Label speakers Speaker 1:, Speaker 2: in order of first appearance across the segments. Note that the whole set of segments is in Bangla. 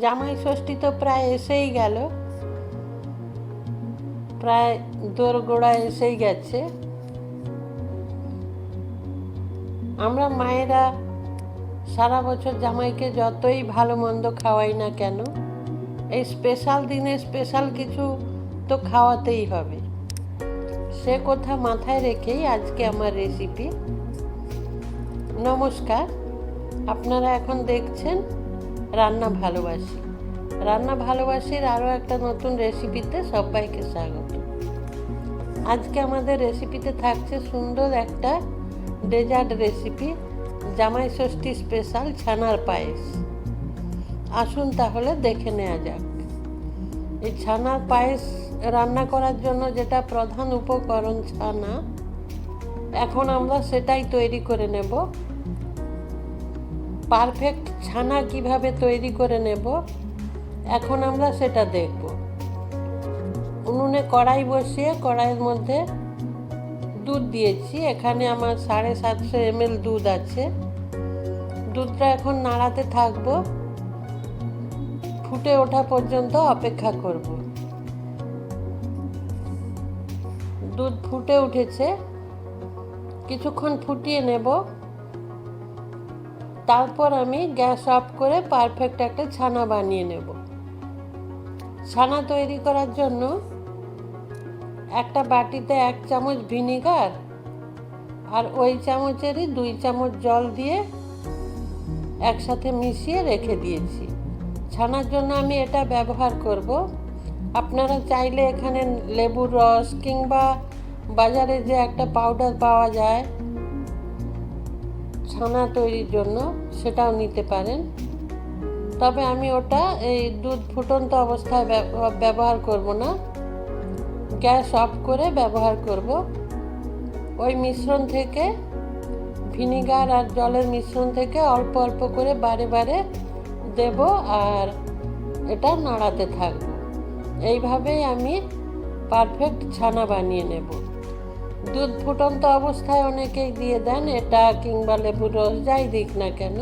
Speaker 1: জামাই ষষ্ঠী তো প্রায় এসেই গেল, প্রায় দোরগোড়া এসেই গেছে। আমরা মায়েরা সারা বছর জামাইকে যতই ভালো মন্দ খাওয়াই না কেন, এই স্পেশাল দিনে স্পেশাল কিছু তো খাওয়াতেই হবে। সে কথা মাথায় রেখেই আজকে আমার রেসিপি। নমস্কার, আপনারা এখন দেখছেন রান্না ভালোবাসি। রান্না ভালোবাসির আরও একটা নতুন রেসিপিতে সবাইকে স্বাগত। আজকে আমাদের রেসিপিতে থাকছে সুন্দর একটা ডেজার্ট রেসিপি, জামাই ষষ্ঠী স্পেশাল ছানার পায়েস। আসুন তাহলে দেখে নেওয়া যাক। এই ছানার পায়েস রান্না করার জন্য যেটা প্রধান উপকরণ ছানা, এখন আমরা সেটাই তৈরি করে নেব। পারফেক্ট ছানা কিভাবে তৈরি করে নেব এখন আমরা সেটা দেখব। উনুনে কড়াই বসিয়ে কড়াইয়ের মধ্যে দুধ দিয়েছি। এখানে আমার 750 ml দুধ আছে। দুধটা এখন নাড়াতে থাকবো, ফুটে ওঠা পর্যন্ত অপেক্ষা করব। দুধ ফুটে উঠেছে, কিছুক্ষণ ফুটিয়ে নেব। তারপর আমি গ্যাস অফ করে পারফেক্ট একটা ছানা বানিয়ে নেব। ছানা তৈরি করার জন্য একটা বাটিতে 1 চামচ ভিনিগার আর ওই চামচেরই 2 চামচ জল দিয়ে একসাথে মিশিয়ে রেখে দিয়েছি। ছানার জন্য আমি এটা ব্যবহার করব। আপনারা চাইলে এখানে লেবুর রস কিংবা বাজারে যে একটা পাউডার পাওয়া যায় ছানা তৈরির জন্য, সেটাও নিতে পারেন। তবে আমি ওটা এই দুধ ফুটন্ত অবস্থায় ব্যবহার করব না, গ্যাস অফ করে ব্যবহার করব। ওই মিশ্রণ থেকে, ভিনিগার আর জলের মিশ্রণ থেকে অল্প অল্প করে বারে বারে দেব আর এটা নাড়াতে থাকব। এইভাবেই আমি পারফেক্ট ছানা বানিয়ে নেব। দুধ ফুটন্ত অবস্থায় অনেকেই দিয়ে দেন এটা, কিংবা লেবুর রস, যাই দিক না কেন,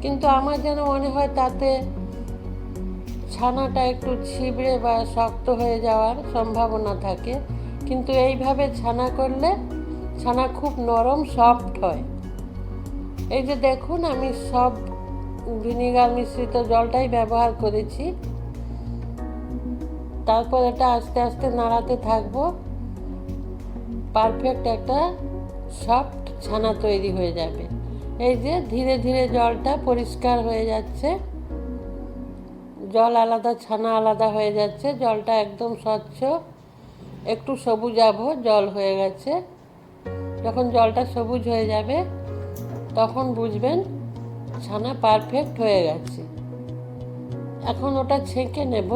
Speaker 1: কিন্তু আমার যেন মনে হয় তাতে ছানাটা একটু ছিবড়ে বা শক্ত হয়ে যাওয়ার সম্ভাবনা থাকে। কিন্তু এইভাবে ছানা করলে ছানা খুব নরম সফট হয়। এই যে দেখুন, আমি সব ভিনিগার মিশ্রিত জলটাই ব্যবহার করেছি। তারপর এটা আস্তে আস্তে নাড়াতে থাকবো। পারফেক্ট একটা সফট ছানা তৈরি হয়ে যাবে। এই যে ধীরে ধীরে জলটা পরিষ্কার হয়ে যাচ্ছে, জল আলাদা ছানা আলাদা হয়ে যাচ্ছে। জলটা একদম স্বচ্ছ, একটু সবুজাভ জল হয়ে গেছে। যখন জলটা সবুজ হয়ে যাবে তখন বুঝবেন ছানা পারফেক্ট হয়ে গেছে। এখন ওটা ছেঁকে নেব।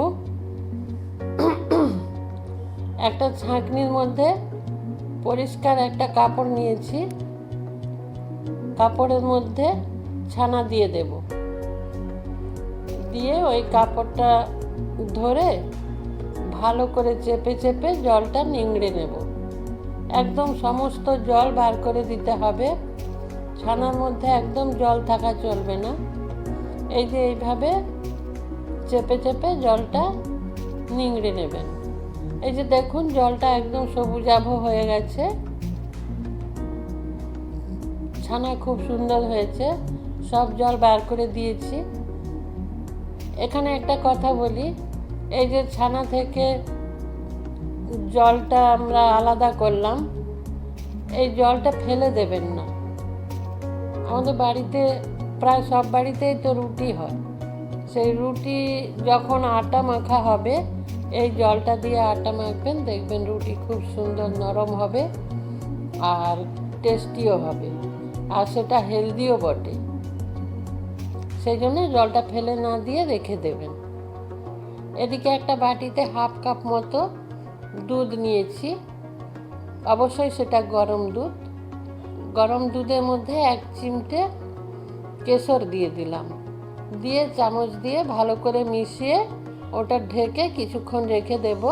Speaker 1: একটা ছাঁকনির মধ্যে পরিষ্কার একটা কাপড় নিয়েছি, কাপড়ের মধ্যে ছানা দিয়ে দেব। দিয়ে ওই কাপড়টা ধরে ভালো করে চেপে চেপে জলটা নিংড়ে নেব। একদম সমস্ত জল বার করে দিতে হবে, ছানার মধ্যে একদম জল থাকা চলবে না। এই যে এইভাবে চেপে চেপে জলটা নিংড়ে নেবেন। এই যে দেখুন, জলটা একদম সবুজাভ হয়ে গেছে। ছানা খুব সুন্দর হয়েছে, সব জল বার করে দিয়েছি। এখানে একটা কথা বলি, এই যে ছানা থেকে জলটা আমরা আলাদা করলাম, এই জলটা ফেলে দেবেন না। আমাদের বাড়িতে প্রায় সব বাড়িতেই তো রুটি হয়। সেই রুটি যখন আটা মাখা হবে, এই জলটা দিয়ে আটা মাখবেন, দেখবেন রুটি খুব সুন্দর নরম হবে আর টেস্টিও হবে, আর সেটা হেলদিও বটে। সেই জন্য জলটা ফেলে না দিয়ে রেখে দেবেন। এদিকে একটা বাটিতে 1/2 কাপ মতো দুধ নিয়েছি। অবশ্যই সেটা গরম দুধ। গরম দুধের মধ্যে 1 চিমটে কেশর দিয়ে দিলাম। দিয়ে চামচ দিয়ে ভালো করে মিশিয়ে ওটা ঢেকে কিছুক্ষণ রেখে দেব।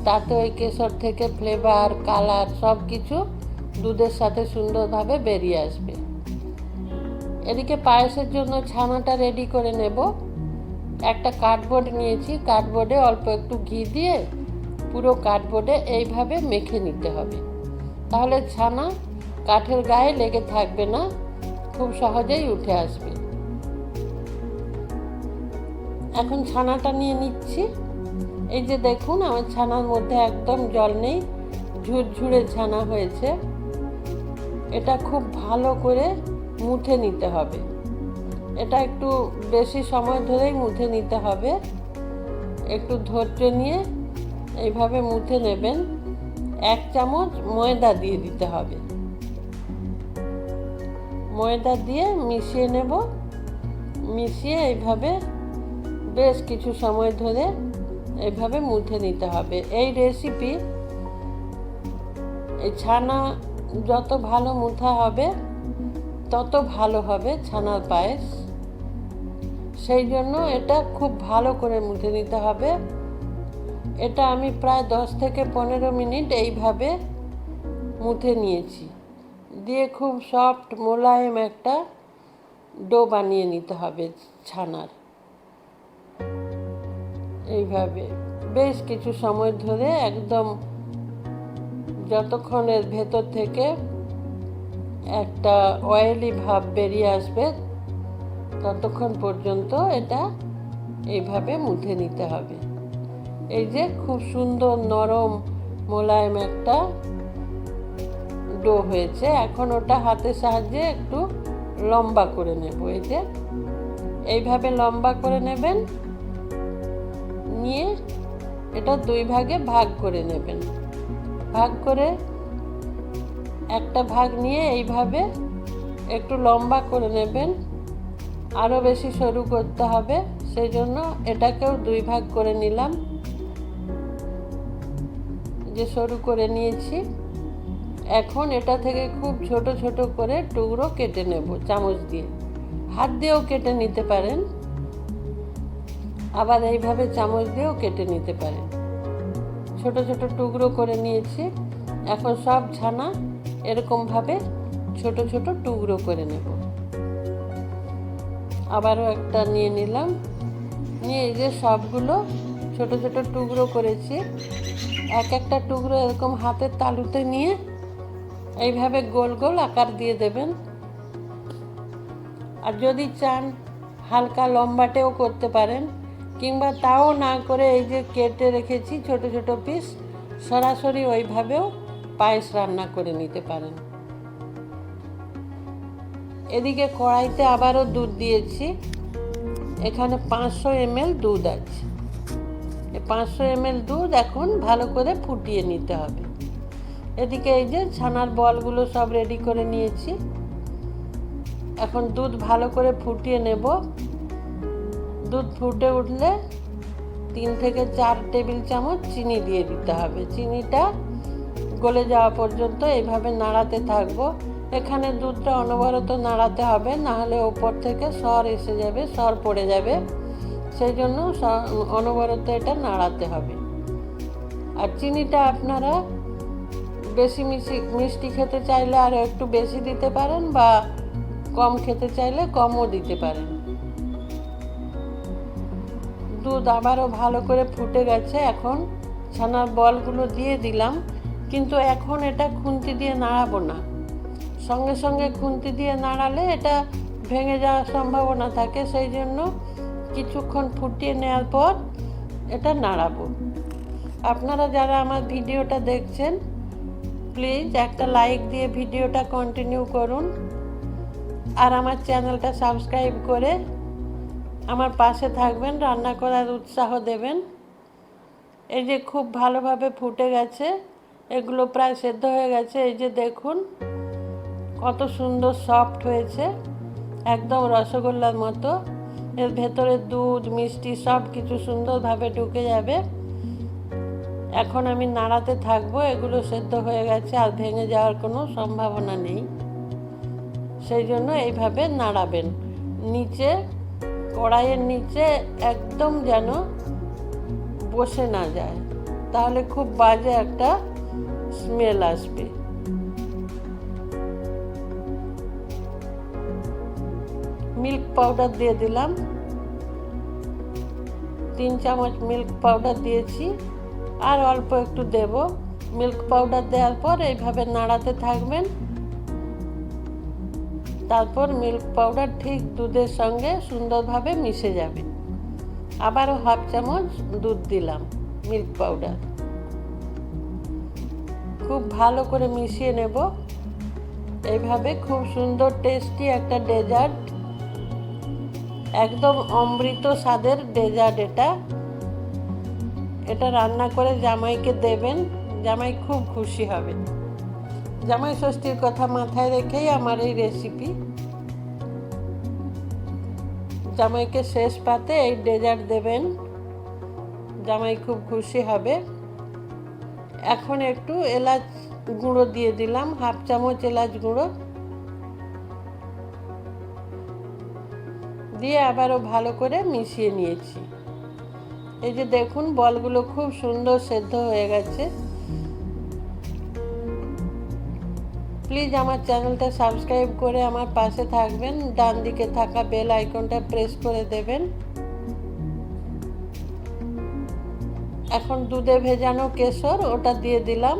Speaker 1: তাতে ওই কেশর থেকে ফ্লেভার, কালার সব কিছু দুধের সাথে সুন্দরভাবে বেরিয়ে আসবে। এদিকে পায়েসের জন্য ছানাটা রেডি করে নেব। একটা কার্ডবোর্ড নিয়েছি, কার্ডবোর্ডে অল্প একটু ঘি দিয়ে পুরো কার্ডবোর্ডে এইভাবে মেখে নিতে হবে। তাহলে ছানা কাঠের গায়ে লেগে থাকবে না, খুব সহজেই উঠে আসবে। এখন ছানাটা নিয়ে নিচ্ছি। এই যে দেখুন, আমার ছানার মধ্যে একদম জল নেই, ঝুরঝুরে ছানা হয়েছে। এটা খুব ভালো করে মুথে নিতে হবে। এটা একটু বেশি সময় ধরেই মুথে নিতে হবে। একটু ধৈর্য নিয়ে এইভাবে মুথে নেবেন। 1 চামচ ময়দা দিয়ে দিতে হবে। ময়দা দিয়ে মিশিয়ে নেব। মিশিয়ে এইভাবে বেশ কিছু সময় ধরে এইভাবে মুথে নিতে হবে। এই রেসিপি, এই ছানা যত ভালো মুথা হবে তত ভালো হবে ছানার পায়েস। সেই জন্য এটা খুব ভালো করে মুথে নিতে হবে। এটা আমি প্রায় 10 থেকে 15 মিনিট এইভাবে মুথে নিয়েছি। দিয়ে খুব সফট মোলায়েম একটা ডো বানিয়ে নিতে হবে ছানার। এইভাবে বেশ কিছু সময় ধরে একদম যতক্ষণ এর ভেতর থেকে একটা অয়েলি ভাব বেরিয়ে আসবে ততক্ষণ পর্যন্ত এটা এইভাবে মুথে নিতে হবে। এই যে খুব সুন্দর নরম মোলায়েম একটা ডো হয়েছে। এখন ওটা হাতের সাহায্যে একটু লম্বা করে নেব। এই যে এইভাবে লম্বা করে নেবেন। নিয়ে এটা 2 ভাগে ভাগ করে নেবেন। ভাগ করে একটা ভাগ নিয়ে এইভাবে একটু লম্বা করে নেবেন। আরও বেশি সরু করতে হবে, সেই জন্য এটাকেও 2 ভাগ করে নিলাম। যে সরু করে নিয়েছি। এখন এটা থেকে খুব ছোট ছোট করে টুকরো কেটে নেব চামচ দিয়ে। হাত দিয়েও কেটে নিতে পারেন, আবার এইভাবে চামচ দিয়েও কেটে নিতে পারেন। ছোট ছোট টুকরো করে নিয়েছি। এখন সব ছানা এরকমভাবে ছোট ছোট টুকরো করে নেব। আবারও একটা নিয়ে নিলাম। নিয়ে এই যে সবগুলো ছোট ছোট টুকরো করেছি, এক একটা টুকরো এরকম হাতের তালুতে নিয়ে এইভাবে গোল গোল আকার দিয়ে দেবেন। আর যদি চান হালকা লম্বাটেও করতে পারেন, কিংবা তাও না করে এই যে কেটে রেখেছি ছোট ছোট পিস, সরাসরি ওইভাবেও পায়েস রান্না করে নিতে পারেন। এদিকে কড়াইতে আবারও দুধ দিয়েছি। এখানে 500 ml দুধ আছে। এই 500 ml দুধ এখন ভালো করে ফুটিয়ে নিতে হবে। এদিকে এই যে ছানার বলগুলো সব রেডি করে নিয়েছি। এখন দুধ ভালো করে ফুটিয়ে নেব। দুধ ফুটে উঠলে 3 থেকে 4 টেবিল চামচ চিনি দিয়ে দিতে হবে। চিনিটা গলে যাওয়া পর্যন্ত এইভাবে নাড়াতে থাকবো। এখানে দুধটা অনবরত নাড়াতে হবে, না হলে ওপর থেকে সর এসে যাবে, সর পড়ে যাবে। সেই জন্য অনবরত এটা নাড়াতে হবে। আর চিনিটা আপনারা বেশি মিষ্টি খেতে চাইলে আরও একটু বেশি দিতে পারেন, বা কম খেতে চাইলে কমও দিতে পারেন। দুধ আবারও ভালো করে ফুটে গেছে। এখন ছানার বলগুলো দিয়ে দিলাম, কিন্তু এখন এটা খুন্তি দিয়ে নাড়াবো না। সঙ্গে সঙ্গে খুন্তি দিয়ে নাড়ালে এটা ভেঙে যাওয়ার সম্ভাবনা থাকে। সেই জন্য কিছুক্ষণ ফুটিয়ে নেওয়ার পর এটা নাড়াবো। আপনারা যারা আমার ভিডিওটা দেখছেন, প্লিজ একটা লাইক দিয়ে ভিডিওটা কন্টিনিউ করুন। আর আমার চ্যানেলটা সাবস্ক্রাইব করে আমার পাশে থাকবেন, রান্না করার উৎসাহ দেবেন। এই যে খুব ভালোভাবে ফুটে গেছে, এগুলো প্রায় সেদ্ধ হয়ে গেছে। এই যে দেখুন কত সুন্দর সফট হয়েছে, একদম রসগোল্লার মতো। এর ভেতরে দুধ মিষ্টি সব কিছু সুন্দরভাবে ঢুকে যাবে। এখন আমি নাড়াতে থাকবো। এগুলো সেদ্ধ হয়ে গেছে, আর ভেঙে যাওয়ার কোনো সম্ভাবনা নেই। সেই জন্য এইভাবে নাড়াবেন। নিচে কড়াইয়ের নিচে একদম যেন বসে না যায়, তাহলে খুব বাজে একটা স্মেল আসবে। মিল্ক পাউডার দিয়ে দিলাম। 3 চামচ মিল্ক পাউডার দিয়েছি, আর অল্প একটু দেব। মিল্ক পাউডার দেওয়ার পর এইভাবে নাড়াতে থাকবেন। তারপর মিল্ক পাউডার ঠিক দুধের সঙ্গে সুন্দরভাবে মিশে যাবে। আবারও হাফ চামচ দুধ দিলাম, মিল্ক পাউডার। খুব ভালো করে মিশিয়ে নেব। এইভাবে খুব সুন্দর টেস্টি একটা ডেজার্ট, একদম অমৃত স্বাদের ডেজার্ট। এটা রান্না করে জামাইকে দেবেন, জামাই খুব খুশি হবে। জামাই ষষ্ঠীর কথা মাথায় রেখেই আমার এই রেসিপি। জামাইকে শেষ পাতে এই ডেজার্ট দেবেন, জামাই খুব খুশি হবে। এখন একটু এলাচ গুঁড়ো দিয়ে দিলাম, হাফ চামচ এলাচ গুঁড়ো দিয়ে আবারও ভালো করে মিশিয়ে নিয়েছি। এই যে দেখুন, বলগুলো খুব সুন্দর সেদ্ধ হয়ে গেছে। প্লিজ আমার চ্যানেলটা সাবস্ক্রাইব করে আমার পাশে থাকবেন। ডান দিকে থাকা বেল আইকনটা প্রেস করে দেবেন। এখন দুধে ভেজানো কেশর ওটা দিয়ে দিলাম।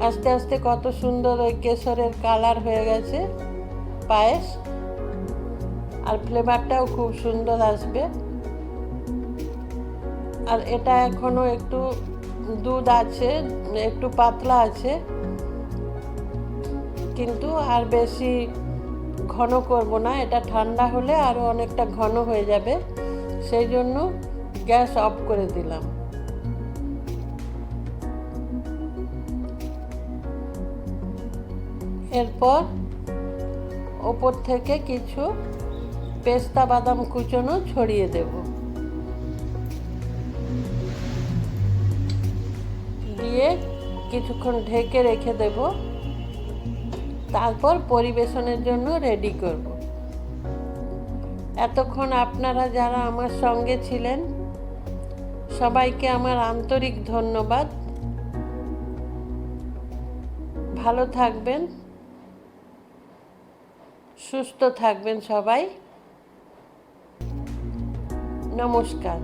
Speaker 1: আস্তে আস্তে কত সুন্দর ওই কেশরের কালার হয়ে গেছে পায়েস, আর ফ্লেভারটাও খুব সুন্দর আসবে। আর এটা এখনো একটু দুধ আছে, একটু পাতলা আছে, কিন্তু আর বেশি ঘন করব না। এটা ঠান্ডা হলে আরও অনেকটা ঘন হয়ে যাবে, সেই জন্য গ্যাস অফ করে দিলাম। এরপর ওপর থেকে কিছু পেস্তা বাদাম কুচনো ছড়িয়ে দেব, দিয়ে কিছুক্ষণ ঢেকে রেখে দেব। তারপর পরিবেশনের জন্য রেডি করব। এতক্ষণ আপনারা যারা আমার সঙ্গে ছিলেন, সবাইকে আমার আন্তরিক ধন্যবাদ। ভালো থাকবেন, সুস্থ থাকবেন সবাই। নমস্কার।